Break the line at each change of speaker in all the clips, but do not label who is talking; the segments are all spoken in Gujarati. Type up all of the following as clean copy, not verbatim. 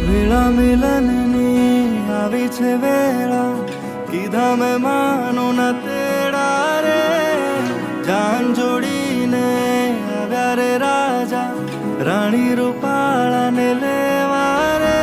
વેળા મિલનની આવી છે વેળા, કીધા મેં માનો ના તેડા રે. જાન જોડીને આવ્યા રે રાજા, રાણી રૂપાળાને લેવા રે.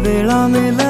वेळा मिलननी